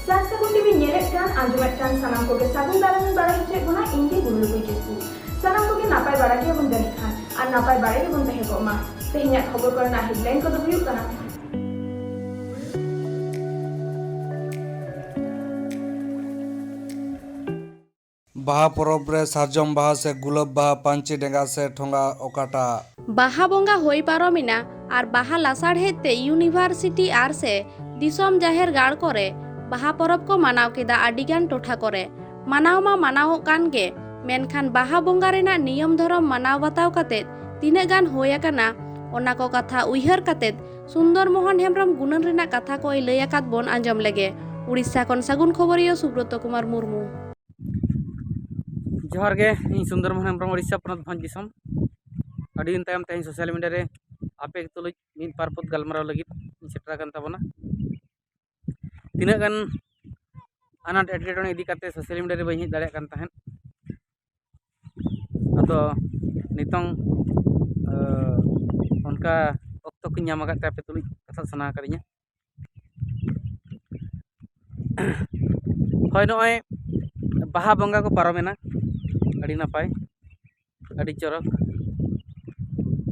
ᱥᱟᱨ ᱥᱟᱹᱜᱩᱱ ᱴᱤᱵᱷᱤ ᱧᱮᱞᱮᱫ ᱠᱟᱱ ᱟᱸᱡᱚᱢᱮᱫ ᱠᱟᱱ ᱥᱟᱱᱟᱢ ᱠᱚᱜᱮ ᱥᱟᱹᱜᱩᱱ ᱫᱟᱨᱟᱢᱤᱧ ᱵᱟᱲᱟᱭ ᱦᱚᱪᱚᱭᱮᱫ ᱵᱚᱱᱟ ᱤᱧ ᱜᱮ ᱜᱩᱨᱩ ᱞᱩᱠᱩᱭ ᱠᱤᱥᱠᱩ ᱥᱟᱱᱟᱢ ᱠᱚᱜᱮ ᱱᱟᱯᱟᱭ ᱵᱟᱲᱟ ᱜᱮᱭᱟᱵᱚᱱ ᱡᱟᱹᱱᱤᱡ ᱠᱷᱟᱱ ᱟᱨ ᱱᱟᱯᱟᱭ ᱵᱟᱲᱟ ᱜᱮᱵᱚᱱ ᱛᱟᱦᱮᱸ ᱠᱚᱜ ᱢᱟ ᱛᱮᱦᱮᱧᱟᱜ ᱠᱷᱚᱵᱚᱨ ᱠᱚᱨᱮᱱᱟᱜ ᱦᱮᱰᱞᱟᱭᱤᱱ ᱠᱚᱫᱚ ᱦᱩᱭᱩᱜ ᱠᱟᱱᱟ बाहा परब रे सारजम बाहा से गुलाब बाहा पांची डेंगा से ठोंगा ओकाटा बाहा बोंगा होई पारोमिना और बाहा लासाढ़ेते यूनिवर्सिटी आर से दिसोम जाहेर गाड़ करे बाहा परब को मनाव केदा आडिगान टोठा करे मनाव मा मनाव कान गे मेनखान बाहा बोंगा रेना नियम धरम मनाव बताव काते तीने गान होय आकाना ओना को कथा उइहर काते सुंदर मोहन हेम्ब्रम गुणन रेना कथा को लय आकात बोन आंजम लेगे उड़ीसा खन सागुन खबरियो सुब्रत कुमार मुर्मू जोहार गे इन सुंदर मोहन हेम्ब्रम उड़ीसा पनत भंज दिसम अड़ी दिन तायम तेहन सोशल मीडिया रे आपे तुलुज मिद पारपत गलमाराव लगित सेटरा कान ताबोना तिना गान अनाट एटकेटोने इदी काते सोशल मीडिया रे बई हेज दाड़े कान ताहेन अदो नितोंग उनका ऑक्तो को ᱧᱟᱢ आकाते आपे तुलुज कथा सना करिᱧᱟ होय नय बाहा बंगा को पारोमेना अड़ी नापाय अड़ी चरक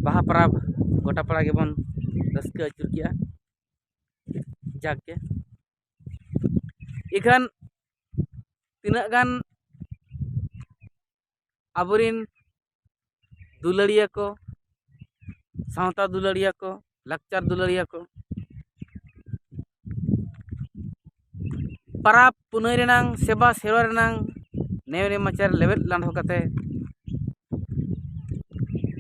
बाहा पराब गोटा पड़ा गेबन रस्के अचुर किया जाके इखान तिना गान आबरिन दुलड़िया को सावता दुलड़िया को लाकचार दुलड़िया को पराब पुनई रेनांग सेवा सेवा रेनांग नेवने मचार लेवेल लांडो काते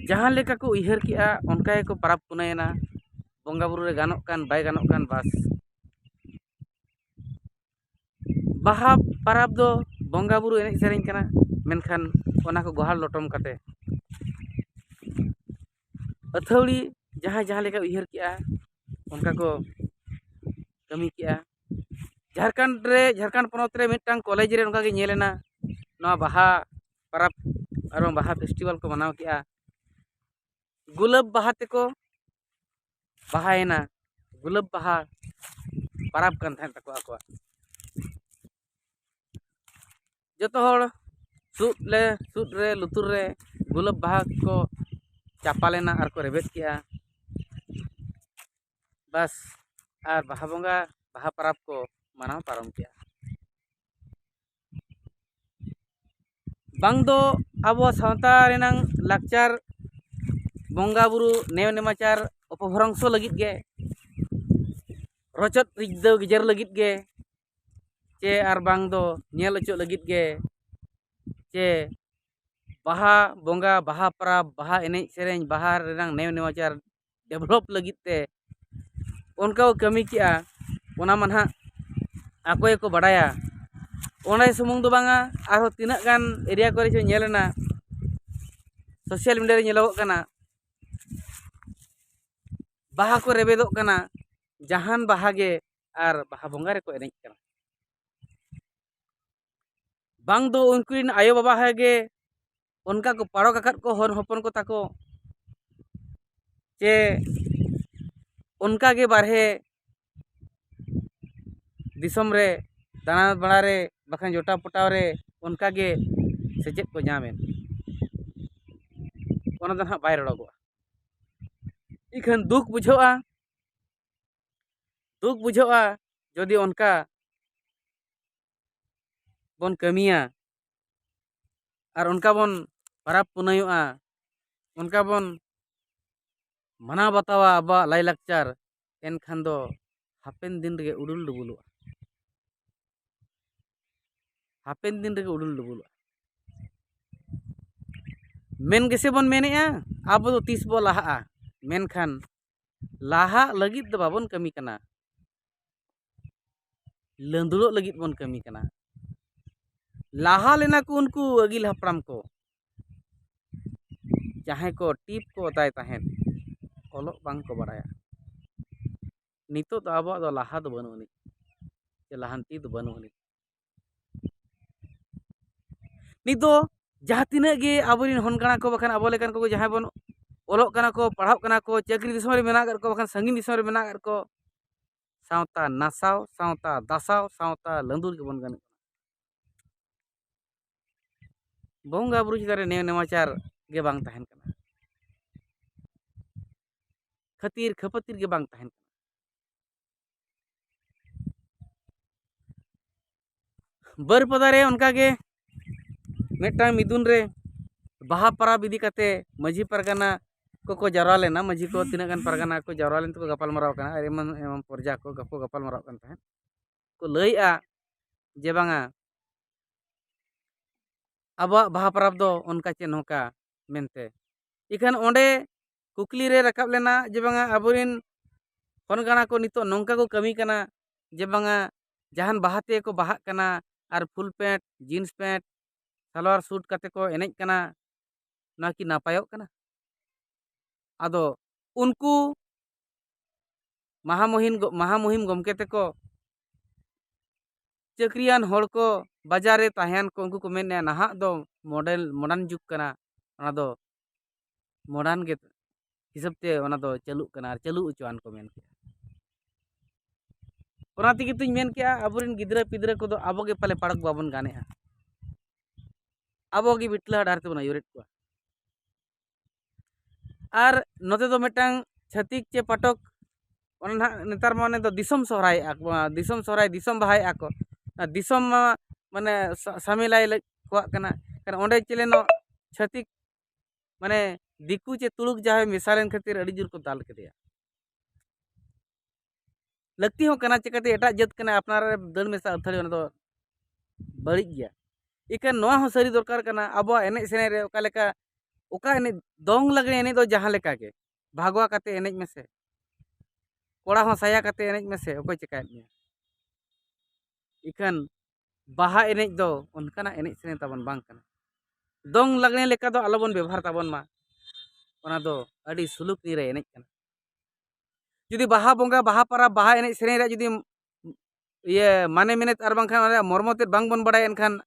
जहां लेका को उइहर किया उनका को पराब पुनयना बोंगा बुरु रे गानोक कान बाय गानोक कान बास बाहा पराब दो बोंगा बुरु एने सेरेñ कना मेनखान ओना को गोहाल लोटम काते अथौड़ी जहां लेका उइहर किया उनका को कमी किया झारखंड पनत रे मिदटांग कॉलेज रे उनका गे ñेलेना नवा बाहा पराब और बाहा फेस्टिवल को मनाव किया गुलाब बाहा तेको बाहायना गुलाब बाहा पराब कान थान तको आको जतो हड़ सूद रे लुतुर रे गुलाब बाहा को चापालेना और को रेबेद किया बस और बाहा बोंगा बाहा पराब को मनाव पारम किया बांग दो आबो सावता रेनांग लाकचार बोंगा बुरु नेव नेमाचार उपभरंश लगित गे रचत रिजदो गिजर लगित गे चे आर बांग दो नेल अचो लगित गे चे बाहा बोंगा बाहा पराब बाहा एनेज सेरेñ बाहा रेनांग नेव नेमाचार डेवलप लगित ते उनका कमी किया ओना मानहा आकोय को बड़ाया ओना सुमुंग दो बांगा आरो तिना गान एरिया करे छो ñेलेना सोशल मीडिया रे ñेलोग काना बाहा को रेबेदोग काना जहान बाहा गे आर बाहा बोंगा रे को एनेज काना बांग दो उनकुन आयो बाबा गे उनका को पारो काकत को हन हपन को ताको चे उनका गे बारहे दिसम रे दाना बड़ा रे बखान जोटा पटाव रे उनका गे सेचेत को ñामेन ओना दो ना बाय रड़गोआ इखन दुख बुझोआ जदि उनका बन कमिया और उनका बन पराब पुनयोआ उनका बन मना बतावा आबा लाई लाकचार एनखान दो हापेन दिन रे उडुल डुबुलुआ हापेन दिन रे उडुल डुबुलुआ मेन गेसे बन मेनेआ आबो दो तीस बो लाहा मेनखान लाहा लगित दो बाबन कमी कना लंदुलो लगित बन कमी कना लाहा लेना को उनको अगिल हपड़ाम को जहां को टिप को बताय ताहेन ओलोग बांग को बड़ाया नितो तो आबो दो लाहा दो बनुनी जे लाहांती दो बनुनी नितो जहाँ तीना गे आबोरिन हनगाणा को बखान आबो लेकान को जहां बन ओलोग काना को पढ़ाव काना को चाकरी दिसम रे मेना कर को बखान संगीन दिसम रे मेना कर को सावता नासाव सावता दासाव सावता लंदुर गेबन गानो बंगा बुरु चितारे नेव नेवाचार गे बांग ताहेन कना खतीर खपतीर गे बांग ताहेन बरपदा रे उनका गे मिदटांग मिदुन रे बाहा परब इदी काते माझी परगना को जावरा लेना माझी को तीना गान परगना को जावरा लेन तो गपाल मराव कना एमन एमन पर्जा को गपो गपाल मराव कन ताहेन को लइआ जे बांगा अब बाहा परब दो उनका चे नोका मेनते इखान ओंडे कुकली रे रकाब लेना जे बांगा अबोरिन होनगाना को नितो नोंका को कमी कना जे बांगा जहान बाहाते को बाहाक कना और full pant jeans pant salwar suit कते को एनेज कना ना कि नापायोक कना आदो उनको महामुहिम गमके तेको चक्रियान होड़ को बाजारे ताहेन को उनको को मेने नहा दो मॉडर्न जुग कना ओना दो मॉडर्न गे हिसाब ते ओना दो चालू कना और चालू उचुआन को मेन के ओना तिगे तुई मेन के अबोरिन गिद्रा पिद्रा को दो आबो गे पाले पड़क बाबन गाने आबो गे बिटला डार ते बना यूरेट को और नोते दो मिटांग छतिक चे पटक ओना नेतार माने दो दिसम सोहराय दिसम बाहाय आको दिसम माने सामिलाय को कना कारण ओंडे चलेनो छतिक माने दिकू चे तुलुक जाहे मिसालेन खातिर अड़ी जुर को दाल केदिया लगती हो कना चिकाते एटा जत कना अपनार दल मेसा अथड़ी ओना दो बड़ी गया इकन नोआ हो सरी दरकार कना अब एने सेने रे ओका लेका ओका एने दोंग लगने एने दो जहां लेका के भागवा काते एने में से कोड़ा हो साया काते एने में से ओको चिकाय में इकन बाहा एने दो उनकना एने सेने तबन बांग कना दोंग लगने लेका दो अलबन व्यवहार तबन मा ओना दो अड़ी सुलुक नी रे एने कना जुदी बाहा बोंगा बाहा पारा बाहा एने सेने रे जुदी ये माने मिनट और बांखान मर्मते बांग बन बड़ाय एनखान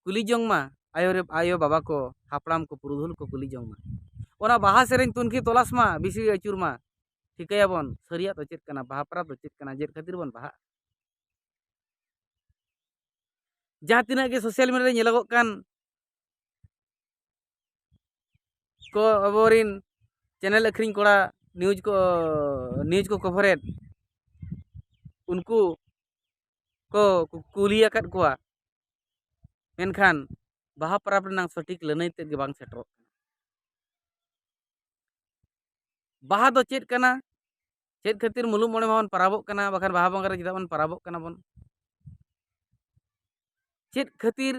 कुली जोंग मा आयो बाबा को हापड़ाम को पुरुधुल को कुली जोंग मा ओना बाहा सेरेन तुनकी तलाश मा बिसी अचुर मा ठिकायाबन सरिया तो चेत कना बाहा पारा तो चेत कना जेट खातिर बन बाहा जहां तिना के सोशल मीडिया रे नेलगोग कान को अबोरिन चैनल अखरिंग कोड़ा न्यूज को कवरेज उनको को कुली आकाद कोआ मेनखान बाहा परब रनang सटीक लनई तेद गे बांग सेटरो बाहा दो चेत कना चेत खातिर मुलुक मोड़े माबन पराबोक कना बखान बाहा बंगा रे जिदा बन पराबोक कना बन चेत खातिर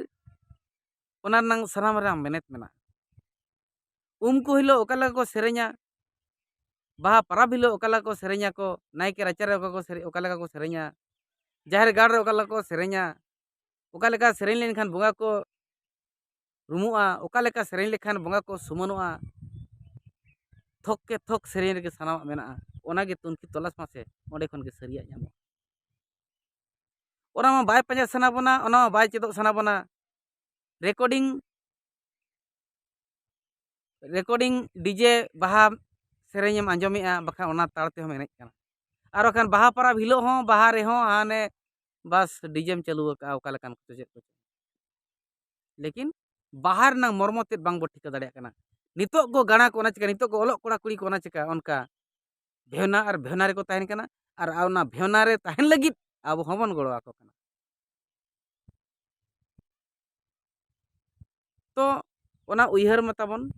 ओना रनang सनाम रे मेनेत मेना उमको हिलो ओकाला को सेरेnya बाहा परब हिलो ओकाला को सेरेnya को नायके राचारे ओकाला को सेरेnya जाहिर गाड़ रे ओकाला को सेरेnya ओकालेका सेरेñ लेनखान बोंगा को रुमुआ ओकालेका सेरेñ लेखान बोंगा को सुमनुआ थोक के थोक सेरेñ रे सनाम मेना ओना गे तुनकी तलाश मासे ओंडे खन के सरिया ᱧᱟᱢᱚᱜ ओना मा बाय पंजा सना बना ओना मा बाय चेदोक सना बना रेकॉर्डिंग डीजे बाहा सेरेñem आंजोमेआ बखा ओना ताड़ते हम एनेज कना आर बखान बाहा परब हिलो हो बाहा रे हो हाने बस डीजेम चालू का ओका लेकान को चेत को लेकिन बाहर ना मर्मते बांग बो ठिका दाड़िया कना नितो को गाना को ओना चिका नितो को ओलोक कोड़ा कुड़ी को ओना चिका उनका भेवना रे को ताहेन कना और ओना भेवना रे ताहेन लगित अब हमन गड़ो आको कना तो ओना उइहर मताबन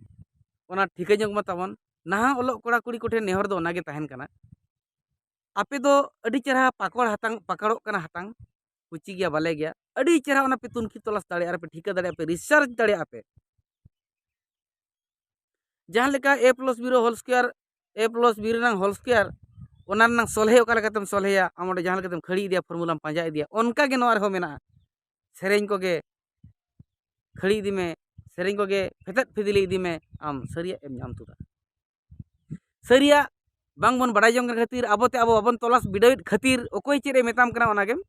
ओना ठिका जंग मताबन नहा ओलोक कोड़ा कुड़ी कोठे नेहर दो ओना गे ताहेन कना आपे दो अड़ी चेहरा पकड़ोक कना हतांग कुची गया बाले गया अड़ी चेहरा ओना पे तुनकी तलाश दाड़िया पे ठिका दाड़िया पे रिसर्च दाड़िया पे जहां लेका a + b whole square a + b रनang होल स्क्वायर ओना रनang सोलहे ओका लेकातम सोलहेया आम ओंडे जहां लेकातम खड़ी दिया फॉर्मूला पांजा इदिया ओनका गे नोआ रे हो मेना सेरेñ को गे खड़ी इदी में सेरेñ को गे फेतत फिदिली इदी में आम सरिया एम नाम तुदा सरिया बांग बन बड़ाय जंग खातिर आबोते आबो बाबन तलाश बिडावित खातिर ओकोय चेरे मेताम कना ओना गेम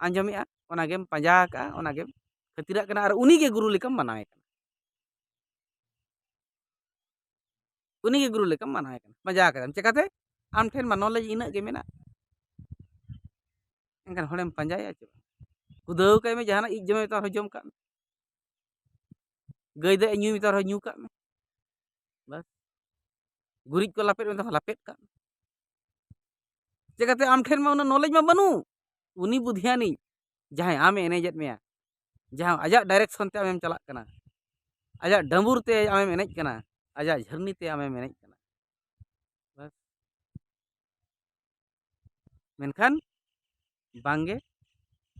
आंजोमेआ ओना गेम पांजा का ओना गेम खातिरा कना और उनी गे गुरु लेकम मनाए कना उनी गे गुरु लेकम मनाए कना मजा कदम चेकाते आम ठेन मा नॉलेज इना गे मेना एनखान हड़ेम पांजाया चे कुदाव काय में जहाना इज जमे तो जम का गई दे न्यू तो न्यू का में बस गुरिज को लापेट में तो लापेट का चिकाते आम ठेन में नॉलेज में बनू उनी बुधियानी जहां आम एनेजेत में जहां आजा डायरेक्शन ते आमेम चलाक कना आजा डंबुर ते आमेम एनेज कना आजा झरनी ते आमेम एनेज कना बस मेनखान बांगे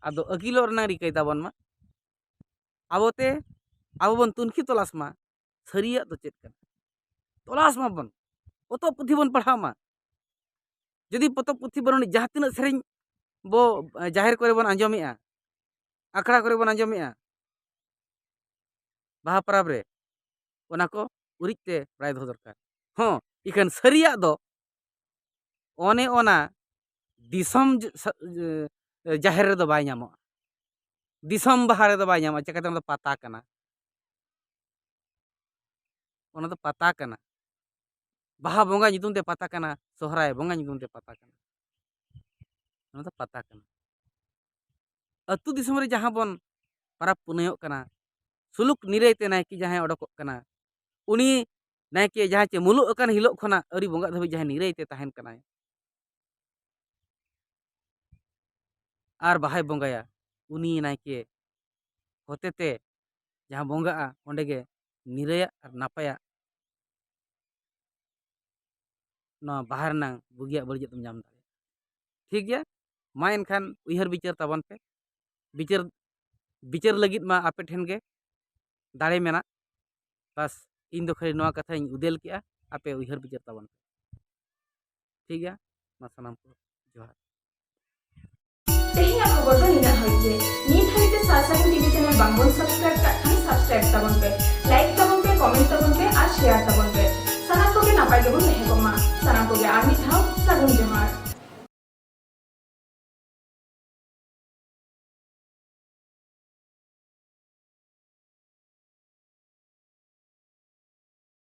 आदो अगिलो रना रिकाय ताबन मा आबोते आबो बन तुनखी तलाश मा सरिया तो चेत कना तलाश मा बन पोतो पुथी बन पढ़ा मा जदि पोतो पुथी बन जहां तिना सेरेñ बो जाहिर करे बन आंजमेआ आखड़ा करे बन आंजमेआ बाहा परब रे ओना को उरिज ते प्राय दो दरकार हाँ इखन सरिया दो ओने ओना दिसम जाहिर रे दो बाय ᱧᱟᱢᱚᱜᱼᱟ दिसम बाहा रे दो बाय ᱧᱟᱢᱚᱜᱼᱟ चिकाते ओना पता कना ओना तो पता कना बाहा बोंगा नितुम ते पता कना सोहराय बोंगा नितुम ते पता कना ओना तो पता कना अतु दिसम रे जहां बन परब पुनयक कना सुलुक निरय ते नायकी जहां ओडकोक कना उनी नायके जहां चे मुलुक अकन हिलोक खना अरी बोंगा धबी जहां निरय ते तहन कना आर बाहाय बोंगाया उनी नायके होते ते जहां बोंगा ओंडे गे निरय आर नापाया ना बाहर ना बुगिया बड़िया तुम जाम दाड़े ठीक गया मा एनखान उइहर बिचार ताबन पे बिचार लगित मा आपे ठेन गे दाड़े मेना बस इन दो खाली नवा कथा इन उदेल किया आपे उइहर बिचार ताबन पे ठीक गया मा सनाम को जोहार तेहिया खबर तो निना हइजे नीत हइते सासागुन टीवी चैनल बांगबन सब्सक्राइब का खान सब्सक्राइब ताबन पे लाइक ताबन पे कमेंट ताबन पे और शेयर ताबन पे सनाम को के नापाय गेबन नेहे को मा सनाम को के आर मिथाव सागुन जोहार।